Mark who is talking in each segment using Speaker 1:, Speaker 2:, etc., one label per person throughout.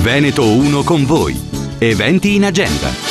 Speaker 1: Veneto 1 con voi. Eventi in agenda.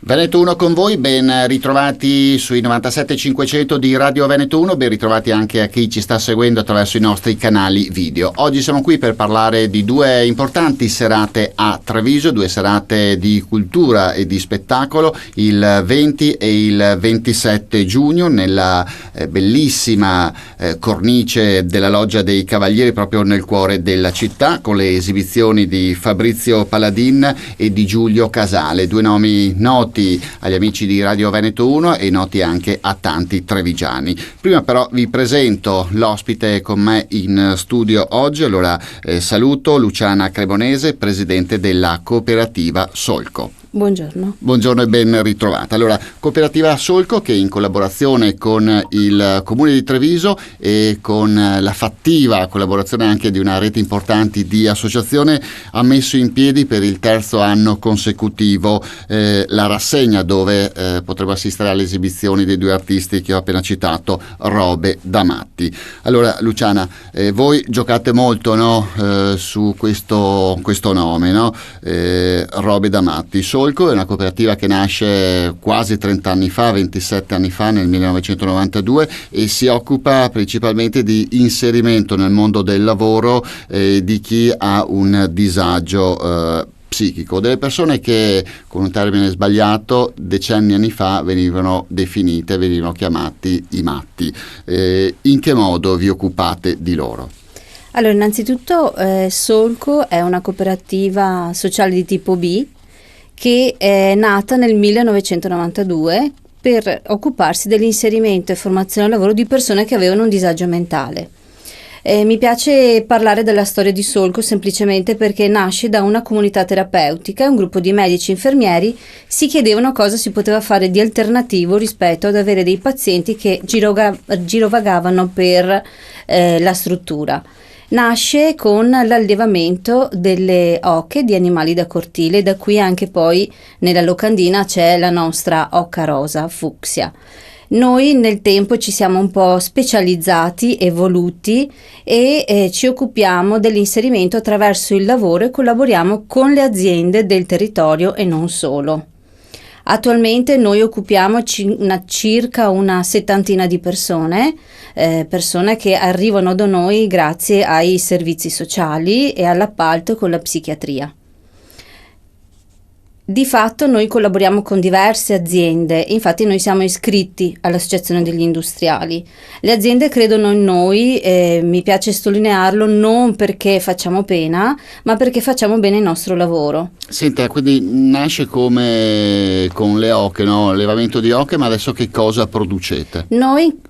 Speaker 2: Veneto 1 con voi, ben ritrovati sui 97.500 di Radio Veneto 1, ben ritrovati anche a chi ci sta seguendo attraverso i nostri canali video. Oggi siamo qui per parlare di due importanti serate a Treviso, due serate di cultura e di spettacolo, il 20 e il 27 giugno nella bellissima cornice della Loggia dei Cavalieri, proprio nel cuore della città, con le esibizioni di Fabrizio Paladin e di Giulio Casale, due nomi noti agli amici di Radio Veneto 1 e noti anche a tanti trevigiani. Prima però vi presento l'ospite con me in studio oggi. Allora saluto Luciana Cremonese, presidente della cooperativa Solco.
Speaker 3: Buongiorno.
Speaker 2: Buongiorno e ben ritrovata. Allora, cooperativa Solco, che in collaborazione con il Comune di Treviso e con la fattiva collaborazione anche di una rete importante di associazione, ha messo in piedi per il terzo anno consecutivo la rassegna dove potremo assistere alle esibizioni dei due artisti che ho appena citato, Robe da Matti. Allora, Luciana, voi giocate molto, no, su questo nome, no? Robe da Matti. Solco è una cooperativa che nasce quasi 30 anni fa, 27 anni fa, nel 1992, e si occupa principalmente di inserimento nel mondo del lavoro di chi ha un disagio psichico, delle persone che, con un termine sbagliato, decenni fa venivano chiamati i matti. In che modo vi occupate di loro?
Speaker 3: Allora, innanzitutto Solco è una cooperativa sociale di tipo B che è nata nel 1992 per occuparsi dell'inserimento e formazione al lavoro di persone che avevano un disagio mentale. Mi piace parlare della storia di Solco semplicemente perché nasce da una comunità terapeutica. Un gruppo di medici e infermieri si chiedevano cosa si poteva fare di alternativo rispetto ad avere dei pazienti che girovagavano per la struttura. Nasce con l'allevamento delle oche di animali da cortile, da qui anche poi nella locandina c'è la nostra oca rosa fucsia. Noi nel tempo ci siamo un po' specializzati, evoluti e ci occupiamo dell'inserimento attraverso il lavoro e collaboriamo con le aziende del territorio e non solo. Attualmente noi occupiamo circa una settantina di persone che arrivano da noi grazie ai servizi sociali e all'appalto con la psichiatria. Di fatto noi collaboriamo con diverse aziende, infatti noi siamo iscritti all'Associazione degli Industriali. Le aziende credono in noi, mi piace sottolinearlo, non perché facciamo pena, ma perché facciamo bene il nostro lavoro.
Speaker 2: Senta, quindi nasce come con le oche, no? Allevamento di oche, ma adesso che cosa producete?
Speaker 3: Noi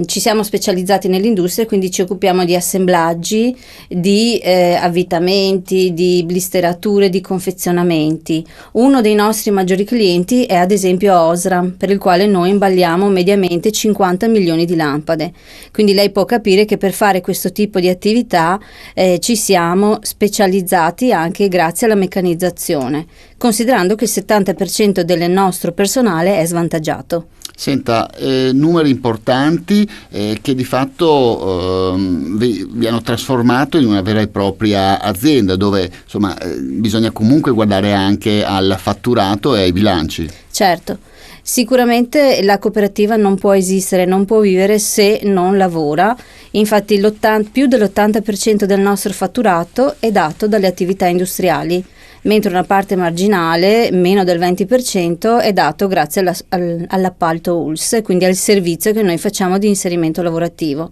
Speaker 3: ci siamo specializzati nell'industria, quindi ci occupiamo di assemblaggi, di avvitamenti, di blisterature, di confezionamenti. Uno dei nostri maggiori clienti è ad esempio Osram, per il quale noi imballiamo mediamente 50 milioni di lampade. Quindi lei può capire che per fare questo tipo di attività ci siamo specializzati anche grazie alla meccanizzazione, considerando che il 70% del nostro personale è svantaggiato.
Speaker 2: Senta, numeri importanti che di fatto vi hanno trasformato in una vera e propria azienda dove insomma bisogna comunque guardare anche al fatturato e ai bilanci.
Speaker 3: Certo, sicuramente la cooperativa non può esistere, non può vivere se non lavora. Infatti più dell'80% del nostro fatturato è dato dalle attività industriali, mentre una parte marginale, meno del 20%, è dato grazie all'appalto ULSS, quindi al servizio che noi facciamo di inserimento lavorativo.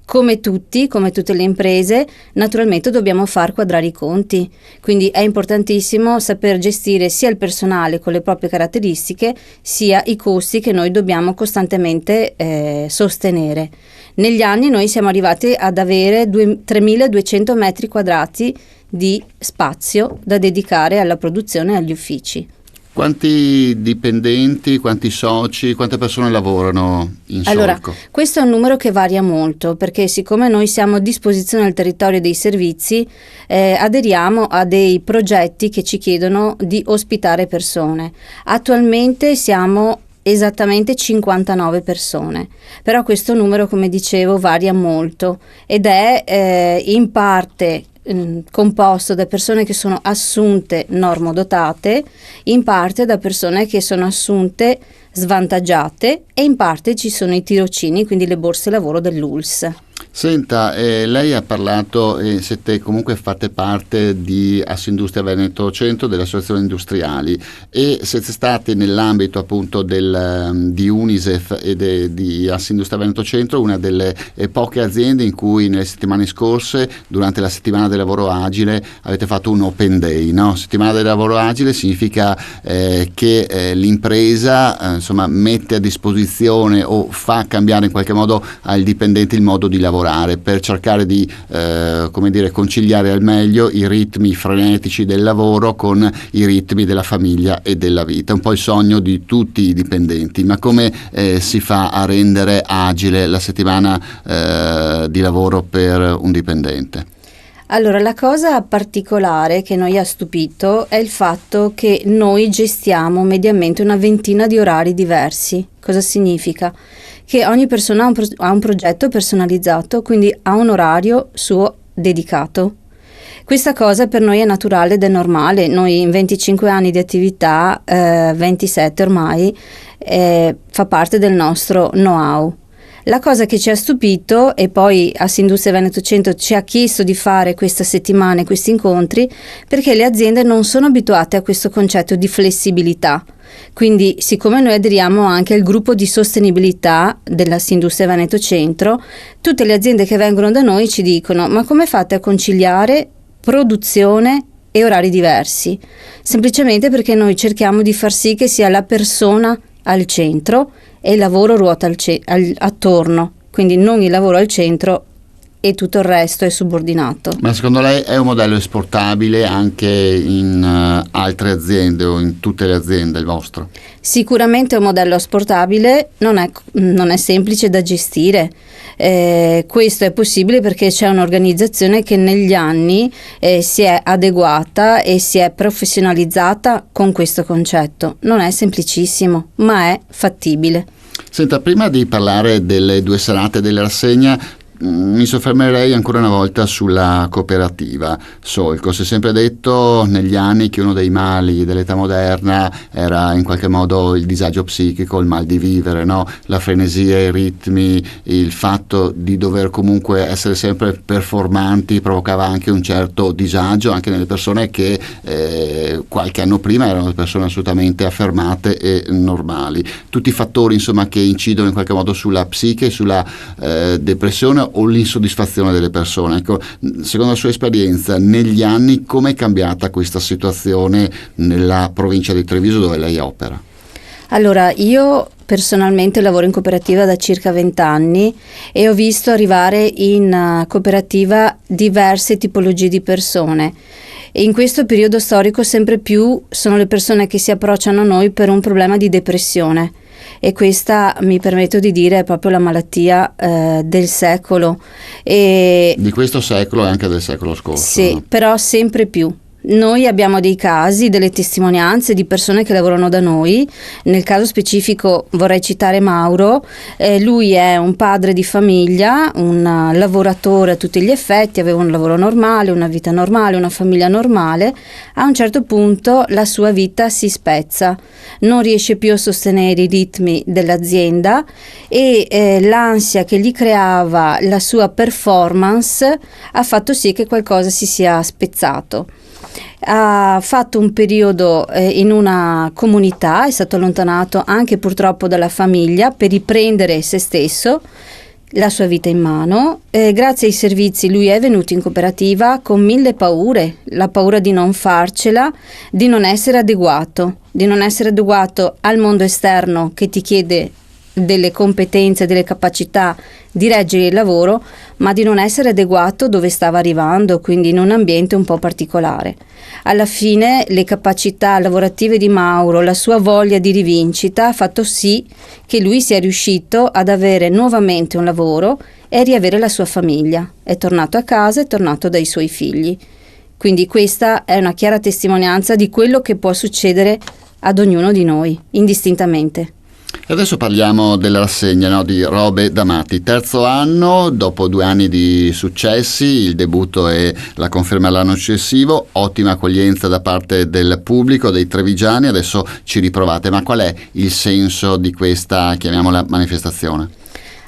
Speaker 3: Come tutte le imprese, naturalmente dobbiamo far quadrare i conti, quindi è importantissimo saper gestire sia il personale con le proprie caratteristiche, sia i costi che noi dobbiamo costantemente sostenere. Negli anni noi siamo arrivati ad avere 3.200 metri quadrati di spazio da dedicare alla produzione e agli uffici.
Speaker 2: Quanti dipendenti, quanti soci, quante persone lavorano in Solco?
Speaker 3: Allora, questo è un numero che varia molto, perché siccome noi siamo a disposizione del territorio dei servizi, aderiamo a dei progetti che ci chiedono di ospitare persone. Attualmente siamo esattamente 59 persone, però questo numero, come dicevo, varia molto ed è in parte composto da persone che sono assunte normodotate, in parte da persone che sono assunte svantaggiate e in parte ci sono i tirocini, quindi le borse lavoro dell'ULSS.
Speaker 2: Senta, lei ha parlato, siete comunque fate parte di Assindustria Veneto Centro, delle associazioni industriali, e siete stati nell'ambito appunto di Unisef e di Assindustria Veneto Centro una delle poche aziende in cui nelle settimane scorse, durante la settimana del lavoro agile, avete fatto un open day, no? Settimana del lavoro agile significa che l'impresa insomma mette a disposizione o fa cambiare in qualche modo al dipendente il modo di lavorare, per cercare di conciliare al meglio i ritmi frenetici del lavoro con i ritmi della famiglia e della vita. Un po' il sogno di tutti i dipendenti, ma come si fa a rendere agile la settimana di lavoro per un dipendente?
Speaker 3: Allora, la cosa particolare che noi ha stupito è il fatto che noi gestiamo mediamente una ventina di orari diversi. Cosa significa? Che ogni persona ha un progetto personalizzato, quindi ha un orario suo dedicato. Questa cosa per noi è naturale ed è normale. Noi in 25 anni di attività, 27 ormai, fa parte del nostro know-how. La cosa che ci ha stupito, e poi Assindustria Veneto Centro ci ha chiesto di fare questa settimana questi incontri, perché le aziende non sono abituate a questo concetto di flessibilità. Quindi, siccome noi aderiamo anche al gruppo di sostenibilità dell'Assindustria Veneto Centro, tutte le aziende che vengono da noi ci dicono: ma come fate a conciliare produzione e orari diversi? Semplicemente perché noi cerchiamo di far sì che sia la persona al centro e il lavoro ruota attorno, quindi non il lavoro al centro e tutto il resto è subordinato.
Speaker 2: Ma secondo lei è un modello esportabile anche in altre aziende o in tutte le aziende, il vostro?
Speaker 3: Sicuramente è un modello esportabile, non è semplice da gestire. Questo è possibile perché c'è un'organizzazione che negli anni si è adeguata e si è professionalizzata con questo concetto. Non è semplicissimo, ma è fattibile.
Speaker 2: Senta, prima di parlare delle 2 serate della rassegna, mi soffermerei ancora una volta sulla cooperativa Solco. Si è sempre detto negli anni che uno dei mali dell'età moderna era in qualche modo il disagio psichico, il mal di vivere, no? La frenesia, i ritmi, il fatto di dover comunque essere sempre performanti provocava anche un certo disagio anche nelle persone che qualche anno prima erano persone assolutamente affermate e normali. Tutti i fattori insomma che incidono in qualche modo sulla psiche, sulla depressione o l'insoddisfazione delle persone. Ecco, secondo la sua esperienza, negli anni come è cambiata questa situazione nella provincia di Treviso dove lei opera?
Speaker 3: Allora, io personalmente lavoro in cooperativa da circa 20 anni e ho visto arrivare in cooperativa diverse tipologie di persone. E in questo periodo storico sempre più sono le persone che si approcciano a noi per un problema di depressione. E questa, mi permetto di dire, è proprio la malattia del secolo.
Speaker 2: Di questo secolo e anche del secolo scorso.
Speaker 3: Sì,
Speaker 2: no?
Speaker 3: Però sempre più. Noi abbiamo dei casi, delle testimonianze di persone che lavorano da noi. Nel caso specifico vorrei citare Mauro. Lui è un padre di famiglia, un lavoratore a tutti gli effetti, aveva un lavoro normale, una vita normale, una famiglia normale. A un certo punto la sua vita si spezza, non riesce più a sostenere i ritmi dell'azienda e l'ansia che gli creava la sua performance ha fatto sì che qualcosa si sia spezzato. Ha fatto un periodo in una comunità, è stato allontanato anche purtroppo dalla famiglia per riprendere se stesso, la sua vita in mano. Grazie ai servizi lui è venuto in cooperativa con 1000 paure, la paura di non farcela, di non essere adeguato al mondo esterno che ti chiede delle competenze, delle capacità di reggere il lavoro, ma di non essere adeguato dove stava arrivando, quindi in un ambiente un po' particolare. Alla fine le capacità lavorative di Mauro, la sua voglia di rivincita ha fatto sì che lui sia riuscito ad avere nuovamente un lavoro e riavere la sua famiglia. È tornato a casa, è tornato dai suoi figli. Quindi questa è una chiara testimonianza di quello che può succedere ad ognuno di noi, indistintamente.
Speaker 2: Adesso parliamo della rassegna, no, di Robe da Matti. Terzo anno, dopo 2 anni di successi, il debutto e la conferma l'anno successivo, ottima accoglienza da parte del pubblico, dei trevigiani. Adesso ci riprovate, ma qual è il senso di questa, chiamiamola, manifestazione?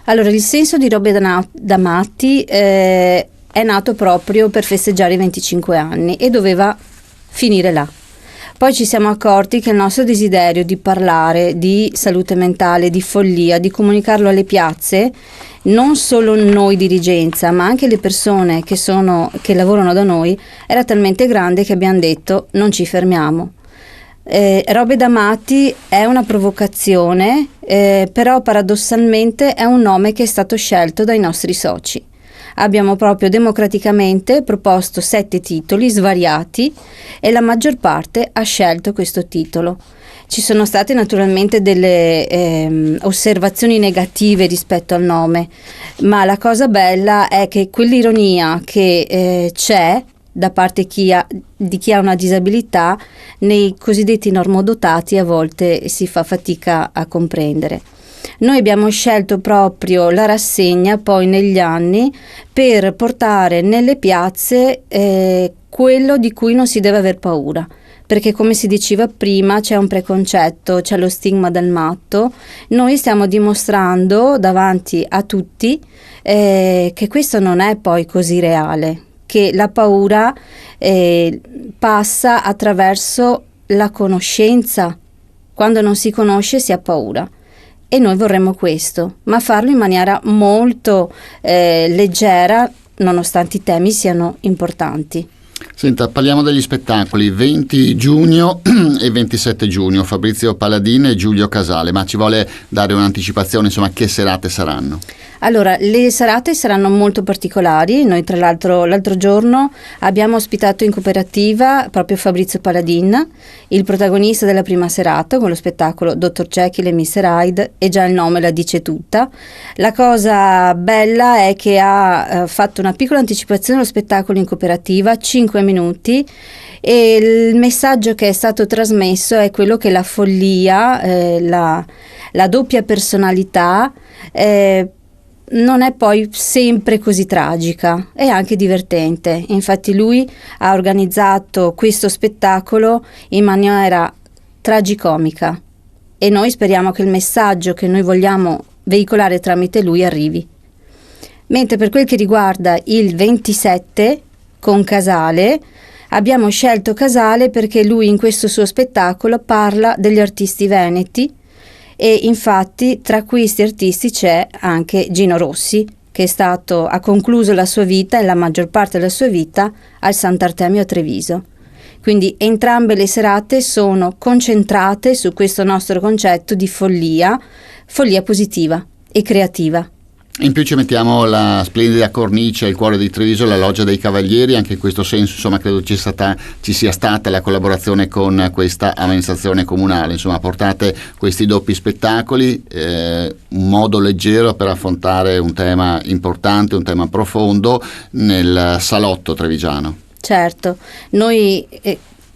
Speaker 3: Allora, il senso di Robe da Matti è nato proprio per festeggiare i 25 anni e doveva finire là. Poi ci siamo accorti che il nostro desiderio di parlare di salute mentale, di follia, di comunicarlo alle piazze, non solo noi dirigenza, ma anche le persone che lavorano da noi, era talmente grande che abbiamo detto non ci fermiamo. Robe da Matti è una provocazione, però paradossalmente è un nome che è stato scelto dai nostri soci. Abbiamo proprio democraticamente proposto 7 titoli svariati e la maggior parte ha scelto questo titolo. Ci sono state naturalmente delle osservazioni negative rispetto al nome, ma la cosa bella è che quell'ironia che c'è da parte di chi ha una disabilità nei cosiddetti normodotati a volte si fa fatica a comprendere. Noi abbiamo scelto proprio la rassegna poi negli anni per portare nelle piazze quello di cui non si deve aver paura, perché come si diceva prima c'è un preconcetto, c'è lo stigma del matto. Noi stiamo dimostrando davanti a tutti che questo non è poi così reale, che la paura passa attraverso la conoscenza. Quando non si conosce si ha paura. E noi vorremmo questo, ma farlo in maniera molto leggera, nonostante i temi siano importanti.
Speaker 2: Senta, parliamo degli spettacoli 20 giugno e 27 giugno, Fabrizio Paladin e Giulio Casale, ma ci vuole dare un'anticipazione, insomma, che serate saranno?
Speaker 3: Allora, le serate saranno molto particolari. Noi tra l'altro giorno abbiamo ospitato in cooperativa proprio Fabrizio Paladin, il protagonista della prima serata con lo spettacolo Dr. Jekyll e Mr. Hyde, e già il nome la dice tutta. La cosa bella è che ha fatto una piccola anticipazione allo spettacolo in cooperativa, 5 minuti, e il messaggio che è stato trasmesso è quello che la follia, la doppia personalità non è poi sempre così tragica, è anche divertente. Infatti lui ha organizzato questo spettacolo in maniera tragicomica e noi speriamo che il messaggio che noi vogliamo veicolare tramite lui arrivi. Mentre per quel che riguarda il 27 con Casale, abbiamo scelto Casale perché lui in questo suo spettacolo parla degli artisti veneti, e infatti tra questi artisti c'è anche Gino Rossi, che ha concluso la sua vita e la maggior parte della sua vita al Sant'Artemio a Treviso. Quindi entrambe le serate sono concentrate su questo nostro concetto di follia positiva e creativa.
Speaker 2: In più ci mettiamo la splendida cornice, il cuore di Treviso, la Loggia dei Cavalieri. Anche in questo senso, insomma, credo ci sia stata la collaborazione con questa amministrazione comunale. Insomma, portate questi doppi spettacoli, un modo leggero per affrontare un tema importante, un tema profondo nel salotto trevigiano.
Speaker 3: Certo, noi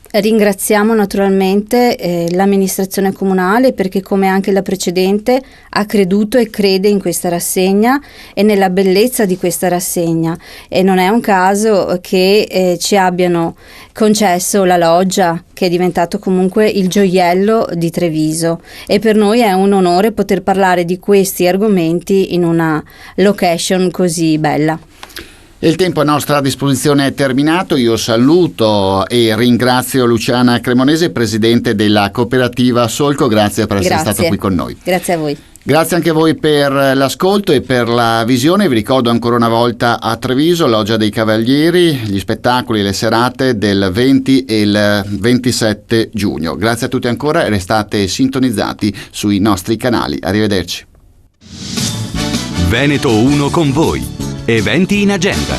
Speaker 3: ringraziamo naturalmente l'amministrazione comunale, perché come anche la precedente ha creduto e crede in questa rassegna e nella bellezza di questa rassegna, e non è un caso che ci abbiano concesso la loggia, che è diventato comunque il gioiello di Treviso, e per noi è un onore poter parlare di questi argomenti in una location così bella.
Speaker 2: Il tempo a nostra disposizione è terminato. Io saluto e ringrazio Luciana Cremonese, presidente della cooperativa Solco. Grazie per essere stato qui con noi.
Speaker 3: Grazie a voi.
Speaker 2: Grazie anche a voi per l'ascolto e per la visione. Vi ricordo ancora una volta a Treviso, Loggia dei Cavalieri, gli spettacoli e le serate del 20 e il 27 giugno. Grazie a tutti ancora e restate sintonizzati sui nostri canali. Arrivederci.
Speaker 1: Veneto 1 con voi. Eventi in agenda.